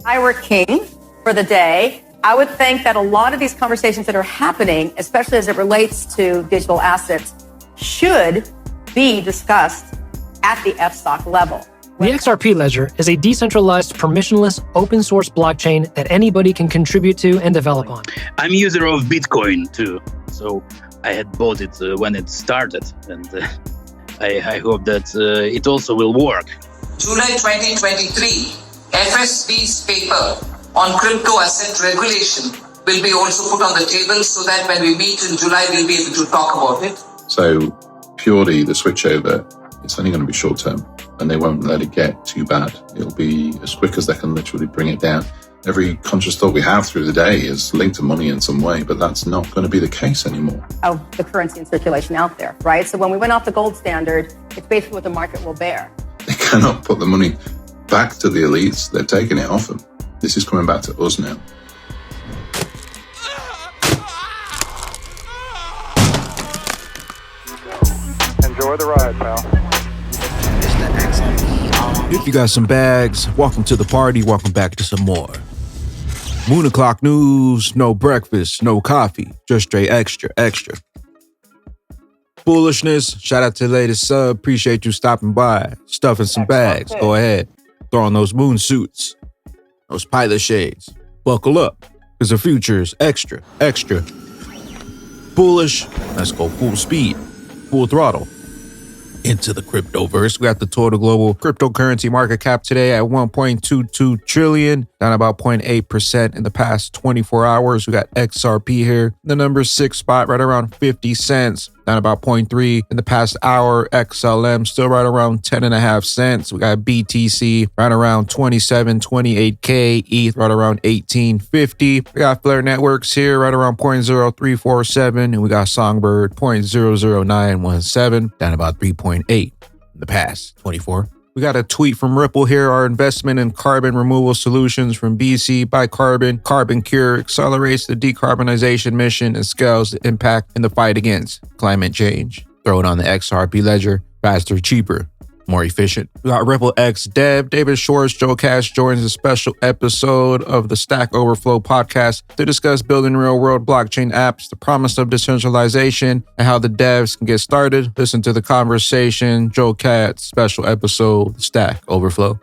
I were king for the day, I would think that a lot of these conversations that are happening, especially as it relates to digital assets, should be discussed at the FSOC level. The XRP ledger is a decentralized, permissionless, open source blockchain that anybody can contribute to and develop on. I'm a user of Bitcoin too, so I had bought it when it started, and I hope that it also will work. July 2023, FSB's paper on crypto asset regulation will be also put on the table so that when we meet in July, we'll be able to talk about it. So purely the switchover, it's only going to be short term, and they won't let it get too bad. It'll be as quick as they can literally bring it down. Every conscious thought we have through the day is linked to money in some way, but that's not going to be the case anymore. Of the currency in circulation out there, right? So when we went off the gold standard, it's basically what the market will bear. They cannot put the money back to the elites. They're taking it off them. This is coming back to us now. Enjoy the ride, pal. If you got some bags, welcome to the party. Welcome back to some more. Moon o'clock news, no breakfast, no coffee, just straight extra. Foolishness, shout out to the latest sub. Appreciate you stopping by. Stuffing some bags. Go ahead. Throw on those moon suits, those pilot shades. Buckle up, because the future is extra. Foolish, let's go full speed, full throttle. Into the cryptoverse. We got the total global cryptocurrency market cap today at 1.22 trillion, down about 0.8% in the past 24 hours. We got XRP here, the number 6 spot, right around 50 cents, down about 0.3 in the past hour. XLM still right around 10.5 cents. We got BTC right around 28K, ETH right around 1850. We got Flare Networks here right around 0.0347, and we got Songbird 0.00917, down about 3.8 in the past 24. We got a tweet from Ripple here. Our investment in carbon removal solutions from BC by Carbon Cure accelerates the decarbonization mission and scales the impact in the fight against climate change. Throw it on the XRP ledger. Faster, cheaper, more efficient. We got Ripple X Dev. David Schwartz, Joe Cash joins a special episode of the Stack Overflow podcast to discuss building real-world blockchain apps, the promise of decentralization, and how the devs can get started. Listen to the conversation. Joe Cash special episode, Stack Overflow.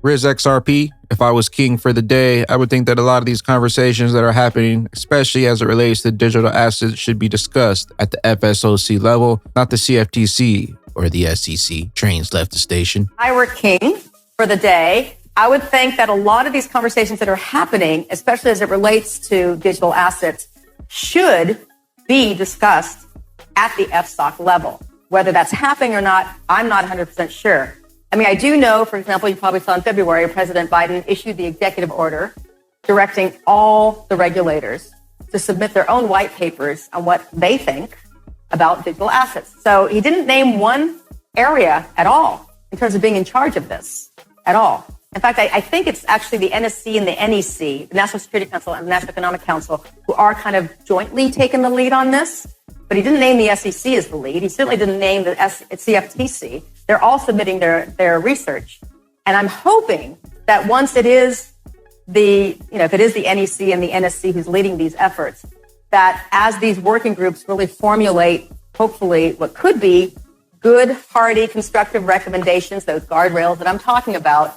Riz XRP, if I was king for the day, I would think that a lot of these conversations that are happening, especially as it relates to digital assets, should be discussed at the FSOC level, not the CFTC or the SEC. Trains left the station. I were king for the day, I would think that a lot of these conversations that are happening, especially as it relates to digital assets, should be discussed at the FSOC level. Whether that's happening or not, I'm not 100% sure. I mean, I do know, for example, you probably saw in February, President Biden issued the executive order directing all the regulators to submit their own white papers on what they think about digital assets. So he didn't name one area at all in terms of being in charge of this at all. In fact, I think it's actually the NSC and the NEC, the National Security Council and the National Economic Council, who are kind of jointly taking the lead on this. But he didn't name the SEC as the lead. He certainly didn't name the CFTC. They're all submitting their research. And I'm hoping that once it is if it is the NEC and the NSC who's leading these efforts, that as these working groups really formulate, hopefully, what could be good, hearty, constructive recommendations, those guardrails that I'm talking about.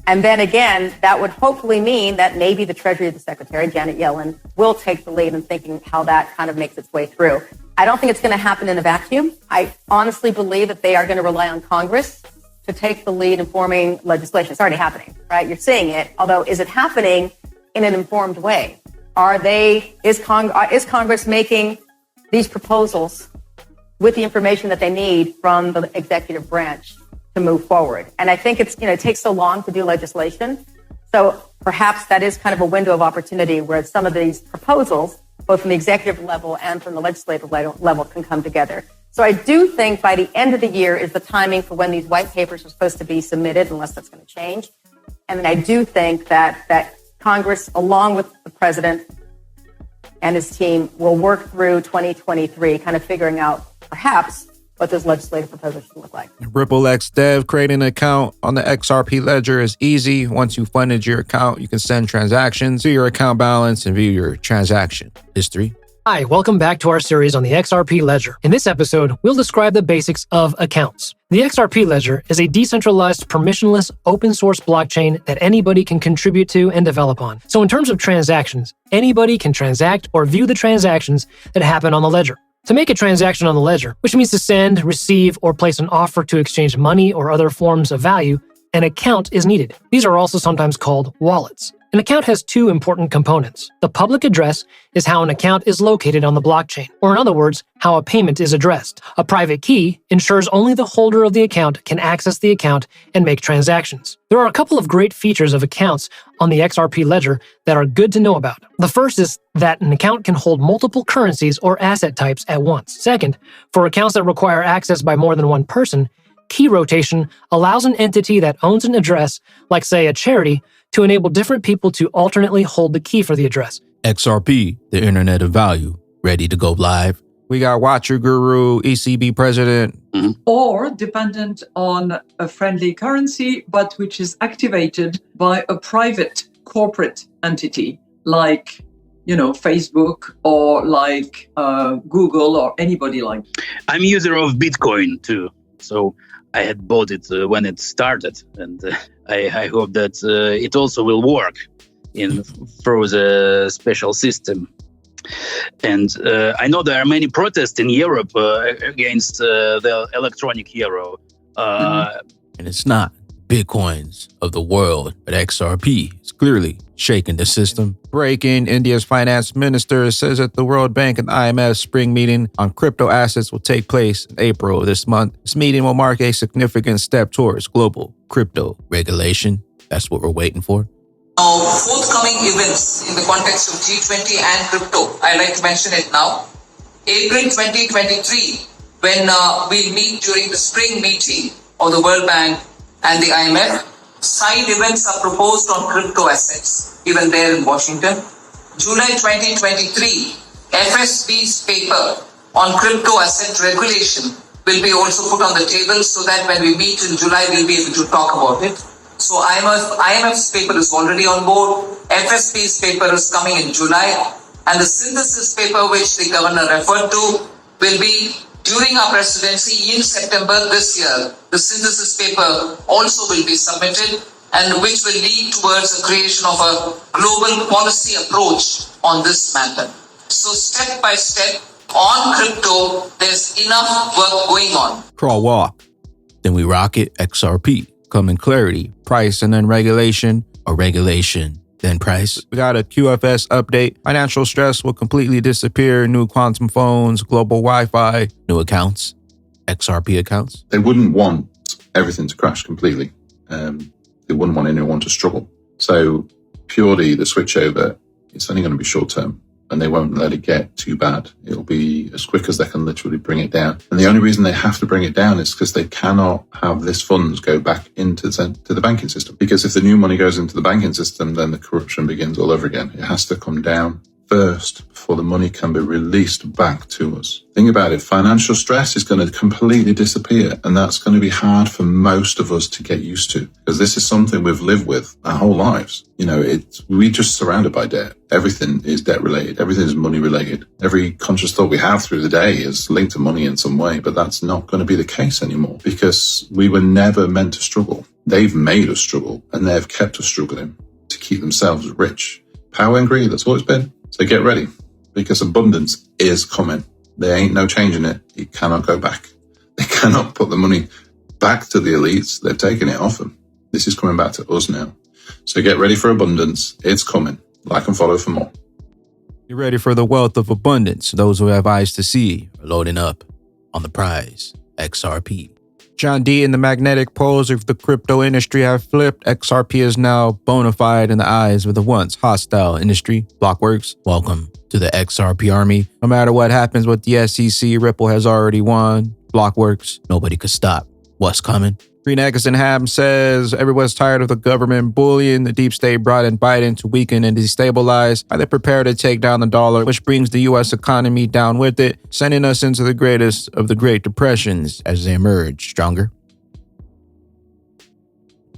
And then again, that would hopefully mean that maybe the Treasury of the Secretary, Janet Yellen, will take the lead in thinking how that kind of makes its way through. I don't think it's going to happen in a vacuum. I honestly believe that they are going to rely on Congress to take the lead in forming legislation. It's already happening, right? You're seeing it. Although, is it happening in an informed way? Is Congress making these proposals with the information that they need from the executive branch to move forward? And I think it takes so long to do legislation. So perhaps that is kind of a window of opportunity where some of these proposals, both from the executive level and from the legislative level, can come together. So I do think by the end of the year is the timing for when these white papers are supposed to be submitted, unless that's going to change. And then I do think that Congress, along with the president and his team, will work through 2023, kind of figuring out perhaps what this legislative proposal should look like. Ripple X Dev, creating an account on the XRP ledger is easy. Once you funded your account, you can send transactions, view your account balance, and view your transaction history. Hi, welcome back to our series on the XRP ledger. In this episode, we'll describe the basics of accounts. The XRP ledger is a decentralized, permissionless, open source blockchain that anybody can contribute to and develop on. So in terms of transactions, anybody can transact or view the transactions that happen on the ledger. To make a transaction on the ledger, which means to send, receive, or place an offer to exchange money or other forms of value, an account is needed. These are also sometimes called wallets. An account has two important components. The public address is how an account is located on the blockchain, or in other words, how a payment is addressed. A private key ensures only the holder of the account can access the account and make transactions. There are a couple of great features of accounts on the XRP ledger that are good to know about. The first is that an account can hold multiple currencies or asset types at once. Second, for accounts that require access by more than one person, key rotation allows an entity that owns an address, like say a charity, to enable different people to alternately hold the key for the address. XRP, the Internet of Value, ready to go live. We got Watcher Guru, ECB president. Or dependent on a friendly currency, but which is activated by a private corporate entity like, Facebook or like Google or anybody like. I'm a user of Bitcoin too, so I had bought it when it started, and I hope that it also will work through the special system. And I know there are many protests in Europe against the electronic euro. And it's not Bitcoins of the world, but XRP is clearly shaking the system. Breaking, India's finance minister says that the World Bank and IMF spring meeting on crypto assets will take place in April of this month. This meeting will mark a significant step towards global crypto regulation. That's what we're waiting for. Now, forthcoming events in the context of G20 and crypto, I like to mention it now. April 2023, when we'll meet during the spring meeting of the World Bank and the IMF, side events are proposed on crypto assets, even there in Washington. July 2023, FSB's paper on crypto asset regulation will be also put on the table so that when we meet in July, we'll be able to talk about it. So IMF's paper is already on board, FSB's paper is coming in July, and the synthesis paper which the governor referred to will be during our presidency in September this year. The synthesis paper also will be submitted, and which will lead towards the creation of a global policy approach on this matter. So step by step on crypto, there's enough work going on. Crawl, walk. Then we rock it. XRP. Come in clarity. Price and then regulation, or regulation, then price. We got a QFS update. Financial stress will completely disappear. New quantum phones, global Wi-Fi, new accounts, XRP accounts. They wouldn't want everything to crash completely. They wouldn't want anyone to struggle. So purely the switchover, it's only going to be short term, and they won't let it get too bad. It'll be as quick as they can literally bring it down. And the only reason they have to bring it down is because they cannot have this funds go back into the banking system. Because if the new money goes into the banking system, then the corruption begins all over again. It has to come down first before the money can be released back to us. Think about it. Financial stress is going to completely disappear, and that's going to be hard for most of us to get used to, because this is something we've lived with our whole lives. We're just surrounded by debt. Everything is debt related. Everything is money related. Every conscious thought we have through the day is linked to money in some way, but that's not going to be the case anymore, because we were never meant to struggle. They've made us struggle, and they've kept us struggling to keep themselves rich. Power and greed, that's what it's been. So get ready, because abundance is coming. There ain't no changing it. It cannot go back. They cannot put the money back to the elites. They've taken it off them. This is coming back to us now. So get ready for abundance. It's coming. Like and follow for more. You're ready for the wealth of abundance. Those who have eyes to see are loading up on the prize, XRP. John D. and the magnetic poles of the crypto industry have flipped. XRP is now bona fide in the eyes of the once hostile industry. Blockworks, welcome to the XRP army. No matter what happens with the SEC, Ripple has already won. Blockworks, nobody could stop what's coming. Green Eggs and Ham says everyone's tired of the government bullying. The deep state brought in Biden to weaken and destabilize. Are they prepared to take down the dollar, which brings the U.S. economy down with it, sending us into the greatest of the Great Depressions as they emerge stronger?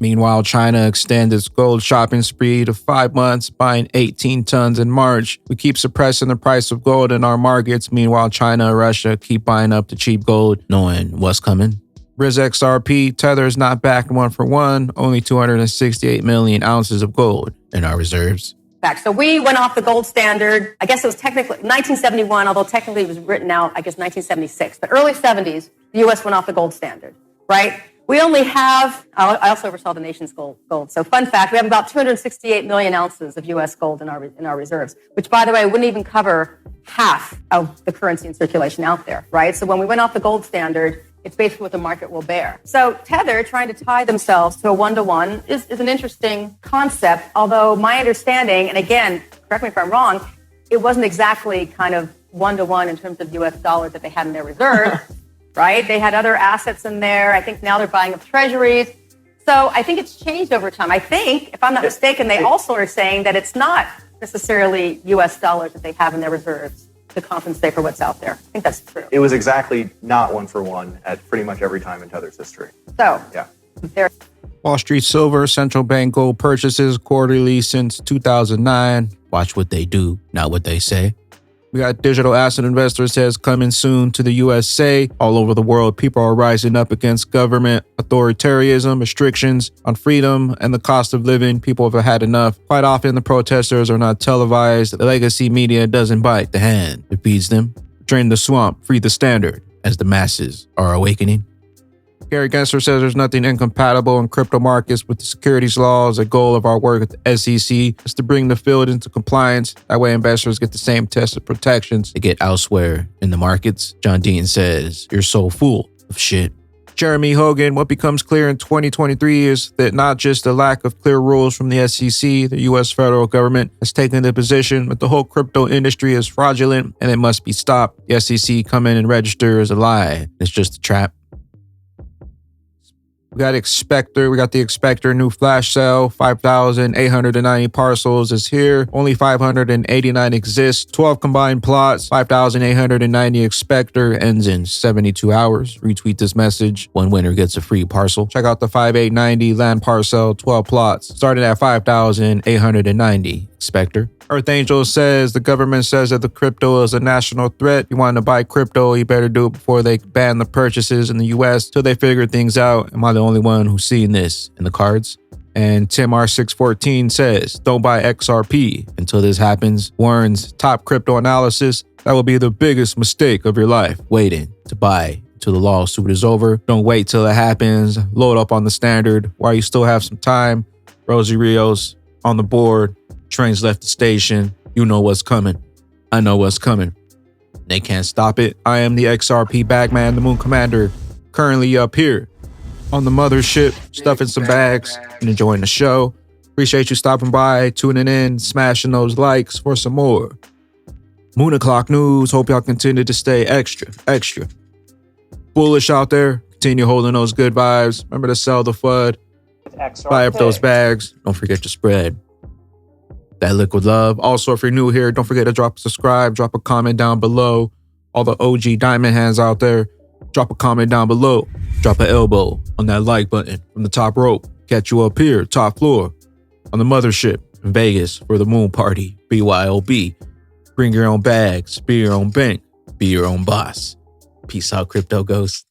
Meanwhile, China extends its gold shopping spree to 5 months, buying 18 tons in March. We keep suppressing the price of gold in our markets. Meanwhile, China and Russia keep buying up the cheap gold, knowing what's coming. Riz XRP, Tether is not backed 1 for 1, only 268 million ounces of gold in our reserves. So we went off the gold standard. I guess it was technically 1971, although technically it was written out, I guess, 1976. But early 70s, the U.S. went off the gold standard, right? We only have, I also oversaw the nation's gold. So fun fact, we have about 268 million ounces of U.S. gold in our reserves, which, by the way, wouldn't even cover half of the currency in circulation out there, right? So when we went off the gold standard, it's basically what the market will bear. So Tether trying to tie themselves to a 1-to-1 is an interesting concept, although my understanding, and again, correct me if I'm wrong, it wasn't exactly kind of 1-to-1 in terms of US dollars that they had in their reserve, right? They had other assets in there. I think now they're buying up treasuries. So I think it's changed over time. I think, if I'm not mistaken, they also are saying that it's not necessarily US dollars that they have in their reserves to compensate for what's out there. I think that's true. It was exactly not 1-for-1 at pretty much every time in Tether's history. So, yeah. There. Wall Street Silver, central bank gold purchases quarterly since 2009. Watch what they do, not what they say. We got digital asset investor says coming soon to the USA. All over the world, people are rising up against government authoritarianism, restrictions on freedom, and the cost of living. People have had enough. Quite often, the protesters are not televised. The legacy media doesn't bite the hand that feeds them. Drain the swamp, free the standard, as the masses are awakening. Gary Gensler says there's nothing incompatible in crypto markets with the securities laws. A goal of our work at the SEC is to bring the field into compliance. That way investors get the same test of protections they get elsewhere in the markets. John Dean says, you're so full of shit. Jeremy Hogan, what becomes clear in 2023 is that not just the lack of clear rules from the SEC, the U.S. federal government has taken the position that the whole crypto industry is fraudulent and it must be stopped. The SEC come in and register as a lie. It's just a trap. We got xSpectar. We got the xSpectar new flash sale. 5,890 parcels is here. Only 589 exist. 12 combined plots. 5,890 xSpectar ends in 72 hours. Retweet this message. One winner gets a free parcel. Check out the 5,890 land parcel. 12 plots. Starting at 5,890 xSpectar. Earth Angel says the government says that the crypto is a national threat. You want to buy crypto, you better do it before they ban the purchases in the US till they figure things out. Am I the only one who's seen this in the cards? And Tim R614 says, don't buy XRP until this happens. Warren's top crypto analysis, that will be the biggest mistake of your life, waiting to buy till the lawsuit is over. Don't wait till it happens. Load up on the standard while you still have some time. Rosie Rios on the board. Trains left the station. You know what's coming. I know what's coming. They can't stop it. I am the XRP Bagman, the Moon Commander, currently up here on the mothership, stuffing some bags and enjoying the show. Appreciate you stopping by, tuning in, smashing those likes for some more Moon O'Clock news. Hope y'all continue to stay extra bullish out there. Continue holding those good vibes. Remember to sell the FUD. Buy up those bags. Don't forget to spread that liquid love. Also, if you're new here, don't forget to drop a subscribe, drop a comment down below. All the OG diamond hands out there, drop a comment down below. Drop an elbow on that like button from the top rope. Catch you up here, top floor, on the mothership in Vegas for the moon party. BYOB. Bring your own bags, be your own bank, be your own boss. Peace out, crypto ghosts.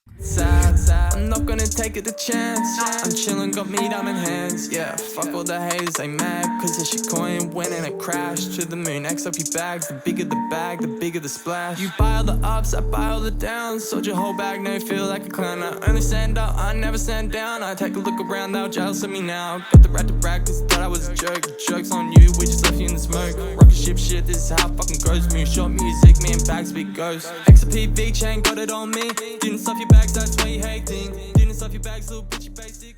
I'm not gonna take it a chance. I'm chillin', got me diamond hands. Yeah, fuck all the haters, they mad. Cause this shit coin went in a crash to the moon. XRP bags, the bigger the bag, the bigger the splash. You buy all the ups, I buy all the downs. Sold your whole bag, now you feel like a clown. I only stand up, I never stand down. I take a look around, they're jealous of me now. Got the right to brag, cause thought I was a joke. Joke's on you, we just left you in the smoke. Rocket ship shit, this is how it fucking goes. Me short music, me and bags, big ghosts. XRP V chain, got it on me. Didn't stuff your bags, that's why you hating. Didn't stuff your bags, little bitchy basic.